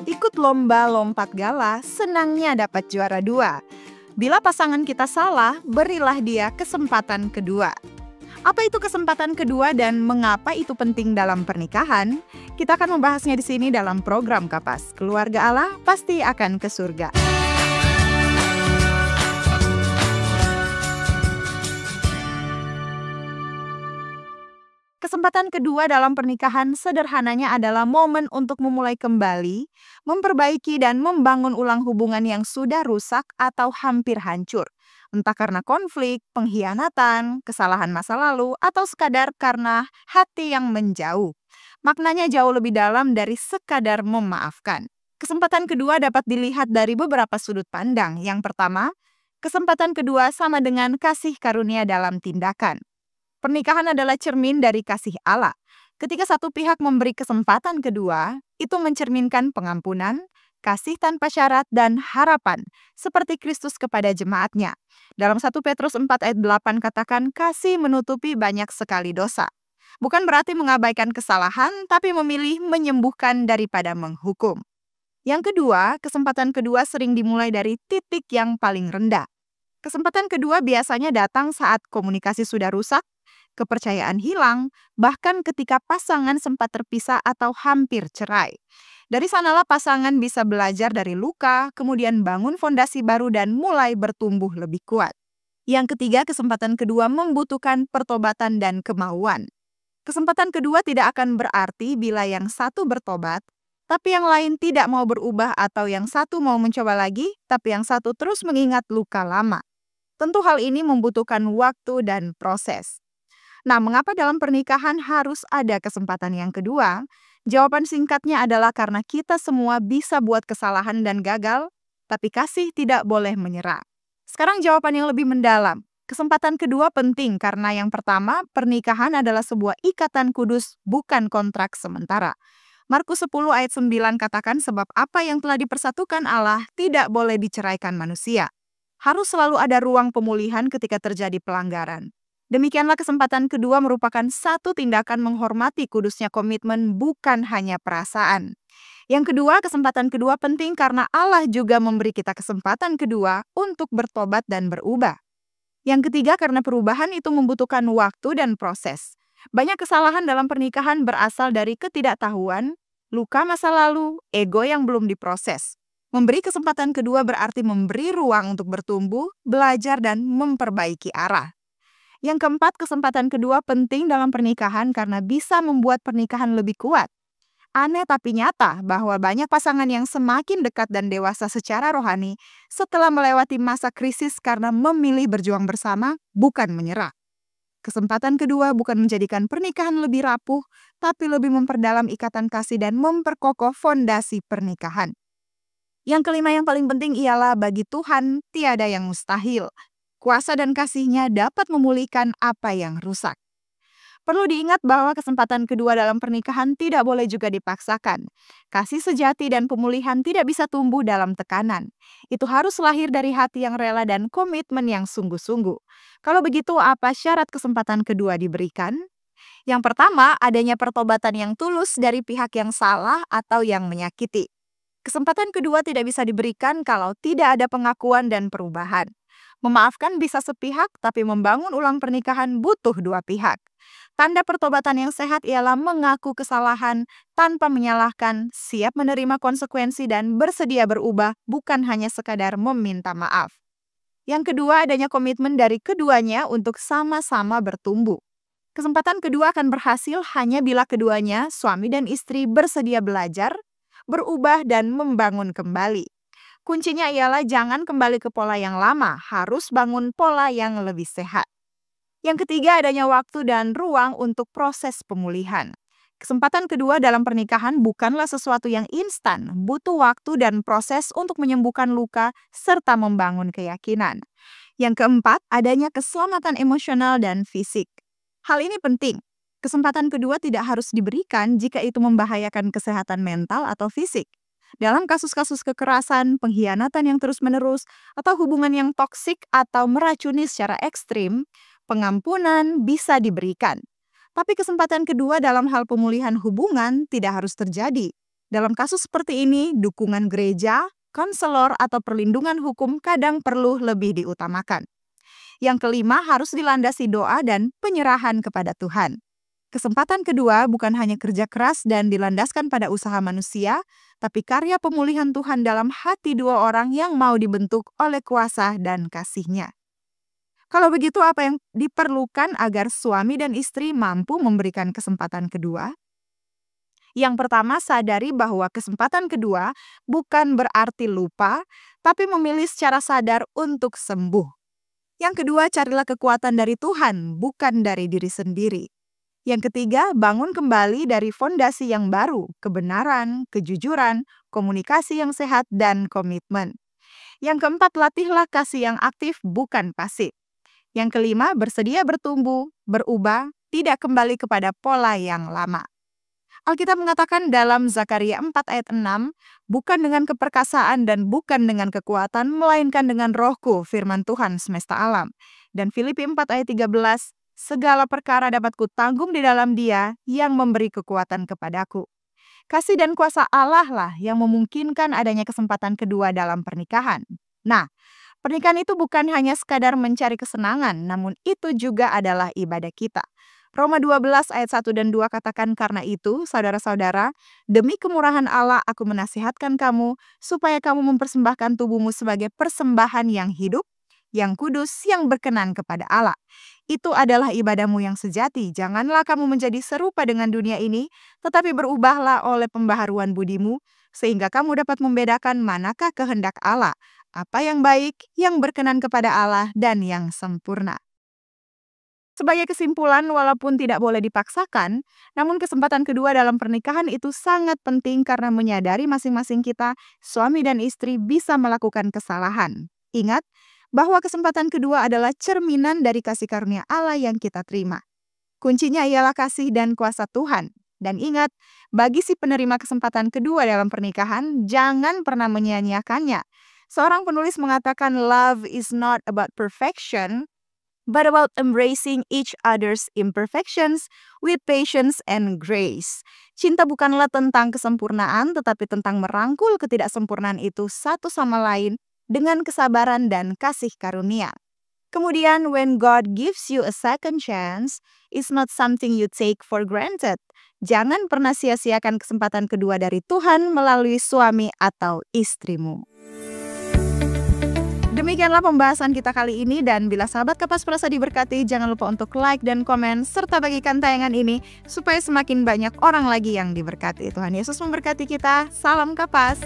Ikut lomba lompat gala, senangnya dapat juara 2. Bila pasangan kita salah, berilah dia kesempatan kedua. Apa itu kesempatan kedua dan mengapa itu penting dalam pernikahan? Kita akan membahasnya di sini dalam program Kapas. Keluarga Allah pasti akan ke surga. Kesempatan kedua dalam pernikahan sederhananya adalah momen untuk memulai kembali, memperbaiki dan membangun ulang hubungan yang sudah rusak atau hampir hancur. Entah karena konflik, pengkhianatan, kesalahan masa lalu, atau sekadar karena hati yang menjauh. Maknanya jauh lebih dalam dari sekadar memaafkan. Kesempatan kedua dapat dilihat dari beberapa sudut pandang. Yang pertama, kesempatan kedua sama dengan kasih karunia dalam tindakan. Pernikahan adalah cermin dari kasih Allah. Ketika satu pihak memberi kesempatan kedua, itu mencerminkan pengampunan, kasih tanpa syarat, dan harapan, seperti Kristus kepada jemaatnya. Dalam 1 Petrus 4 ayat 8 katakan, kasih menutupi banyak sekali dosa. Bukan berarti mengabaikan kesalahan, tapi memilih menyembuhkan daripada menghukum. Yang kedua, kesempatan kedua sering dimulai dari titik yang paling rendah. Kesempatan kedua biasanya datang saat komunikasi sudah rusak, kepercayaan hilang, bahkan ketika pasangan sempat terpisah atau hampir cerai. Dari sanalah pasangan bisa belajar dari luka, kemudian bangun fondasi baru dan mulai bertumbuh lebih kuat. Yang ketiga, kesempatan kedua membutuhkan pertobatan dan kemauan. Kesempatan kedua tidak akan berarti bila yang satu bertobat, tapi yang lain tidak mau berubah, atau yang satu mau mencoba lagi, tapi yang satu terus mengingat luka lama. Tentu hal ini membutuhkan waktu dan proses. Nah, mengapa dalam pernikahan harus ada kesempatan yang kedua? Jawaban singkatnya adalah karena kita semua bisa buat kesalahan dan gagal, tapi kasih tidak boleh menyerah. Sekarang jawaban yang lebih mendalam. Kesempatan kedua penting karena yang pertama, pernikahan adalah sebuah ikatan kudus, bukan kontrak sementara. Markus 10 ayat 9 katakan, sebab apa yang telah dipersatukan Allah tidak boleh diceraikan manusia. Harus selalu ada ruang pemulihan ketika terjadi pelanggaran. Demikianlah kesempatan kedua merupakan satu tindakan menghormati kudusnya komitmen, bukan hanya perasaan. Yang kedua, kesempatan kedua penting karena Allah juga memberi kita kesempatan kedua untuk bertobat dan berubah. Yang ketiga, karena perubahan itu membutuhkan waktu dan proses. Banyak kesalahan dalam pernikahan berasal dari ketidaktahuan, luka masa lalu, ego yang belum diproses. Memberi kesempatan kedua berarti memberi ruang untuk bertumbuh, belajar, dan memperbaiki arah. Yang keempat, kesempatan kedua penting dalam pernikahan karena bisa membuat pernikahan lebih kuat. Aneh tapi nyata bahwa banyak pasangan yang semakin dekat dan dewasa secara rohani setelah melewati masa krisis karena memilih berjuang bersama, bukan menyerah. Kesempatan kedua bukan menjadikan pernikahan lebih rapuh, tapi lebih memperdalam ikatan kasih dan memperkokoh fondasi pernikahan. Yang kelima yang paling penting ialah bagi Tuhan tiada yang mustahil. Kuasa dan kasih-Nya dapat memulihkan apa yang rusak. Perlu diingat bahwa kesempatan kedua dalam pernikahan tidak boleh juga dipaksakan. Kasih sejati dan pemulihan tidak bisa tumbuh dalam tekanan. Itu harus lahir dari hati yang rela dan komitmen yang sungguh-sungguh. Kalau begitu, apa syarat kesempatan kedua diberikan? Yang pertama, adanya pertobatan yang tulus dari pihak yang salah atau yang menyakiti. Kesempatan kedua tidak bisa diberikan kalau tidak ada pengakuan dan perubahan. Memaafkan bisa sepihak, tapi membangun ulang pernikahan butuh dua pihak. Tanda pertobatan yang sehat ialah mengaku kesalahan tanpa menyalahkan, siap menerima konsekuensi dan bersedia berubah, bukan hanya sekadar meminta maaf. Yang kedua, adanya komitmen dari keduanya untuk sama-sama bertumbuh. Kesempatan kedua akan berhasil hanya bila keduanya, suami dan istri, bersedia belajar, berubah, dan membangun kembali. Kuncinya ialah jangan kembali ke pola yang lama, harus bangun pola yang lebih sehat. Yang ketiga, adanya waktu dan ruang untuk proses pemulihan. Kesempatan kedua dalam pernikahan bukanlah sesuatu yang instan, butuh waktu dan proses untuk menyembuhkan luka serta membangun keyakinan. Yang keempat, adanya keselamatan emosional dan fisik. Hal ini penting. Kesempatan kedua tidak harus diberikan jika itu membahayakan kesehatan mental atau fisik. Dalam kasus-kasus kekerasan, pengkhianatan yang terus-menerus, atau hubungan yang toksik atau meracuni secara ekstrim, pengampunan bisa diberikan. Tapi kesempatan kedua dalam hal pemulihan hubungan tidak harus terjadi. Dalam kasus seperti ini, dukungan gereja, konselor, atau perlindungan hukum kadang perlu lebih diutamakan. Yang kelima, harus dilandasi doa dan penyerahan kepada Tuhan. Kesempatan kedua bukan hanya kerja keras dan dilandaskan pada usaha manusia, tapi karya pemulihan Tuhan dalam hati dua orang yang mau dibentuk oleh kuasa dan kasih-Nya. Kalau begitu, apa yang diperlukan agar suami dan istri mampu memberikan kesempatan kedua? Yang pertama, sadari bahwa kesempatan kedua bukan berarti lupa, tapi memilih secara sadar untuk sembuh. Yang kedua, carilah kekuatan dari Tuhan, bukan dari diri sendiri. Yang ketiga, bangun kembali dari fondasi yang baru, kebenaran, kejujuran, komunikasi yang sehat, dan komitmen. Yang keempat, latihlah kasih yang aktif, bukan pasif. Yang kelima, bersedia bertumbuh, berubah, tidak kembali kepada pola yang lama. Alkitab mengatakan dalam Zakaria 4 ayat 6, bukan dengan keperkasaan dan bukan dengan kekuatan, melainkan dengan rohku, firman Tuhan semesta alam. Dan Filipi 4 ayat 13, segala perkara dapat kutanggung di dalam Dia yang memberi kekuatan kepadaku. Kasih dan kuasa Allah lah yang memungkinkan adanya kesempatan kedua dalam pernikahan. Nah, pernikahan itu bukan hanya sekadar mencari kesenangan, namun itu juga adalah ibadah kita. Roma 12 ayat 1 dan 2 katakan, karena itu, saudara-saudara, demi kemurahan Allah aku menasihatkan kamu, supaya kamu mempersembahkan tubuhmu sebagai persembahan yang hidup, yang kudus, yang berkenan kepada Allah. Itu adalah ibadahmu yang sejati. Janganlah kamu menjadi serupa dengan dunia ini, tetapi berubahlah oleh pembaharuan budimu, sehingga kamu dapat membedakan manakah kehendak Allah, apa yang baik, yang berkenan kepada Allah, dan yang sempurna. Sebagai kesimpulan, walaupun tidak boleh dipaksakan, namun kesempatan kedua dalam pernikahan itu sangat penting karena menyadari masing-masing kita, suami dan istri, bisa melakukan kesalahan. Ingat bahwa kesempatan kedua adalah cerminan dari kasih karunia Allah yang kita terima. Kuncinya ialah kasih dan kuasa Tuhan. Dan ingat, bagi si penerima kesempatan kedua dalam pernikahan, jangan pernah menyia-nyiakannya. Seorang penulis mengatakan, love is not about perfection, but about embracing each other's imperfections with patience and grace. Cinta bukanlah tentang kesempurnaan, tetapi tentang merangkul ketidaksempurnaan itu satu sama lain dengan kesabaran dan kasih karunia. Kemudian, when God gives you a second chance, it's not something you take for granted. Jangan pernah sia-siakan kesempatan kedua dari Tuhan melalui suami atau istrimu. Demikianlah pembahasan kita kali ini, dan bila sahabat Kapas Perasa diberkati, jangan lupa untuk like dan komen, serta bagikan tayangan ini supaya semakin banyak orang lagi yang diberkati. Tuhan Yesus memberkati kita. Salam Kapas.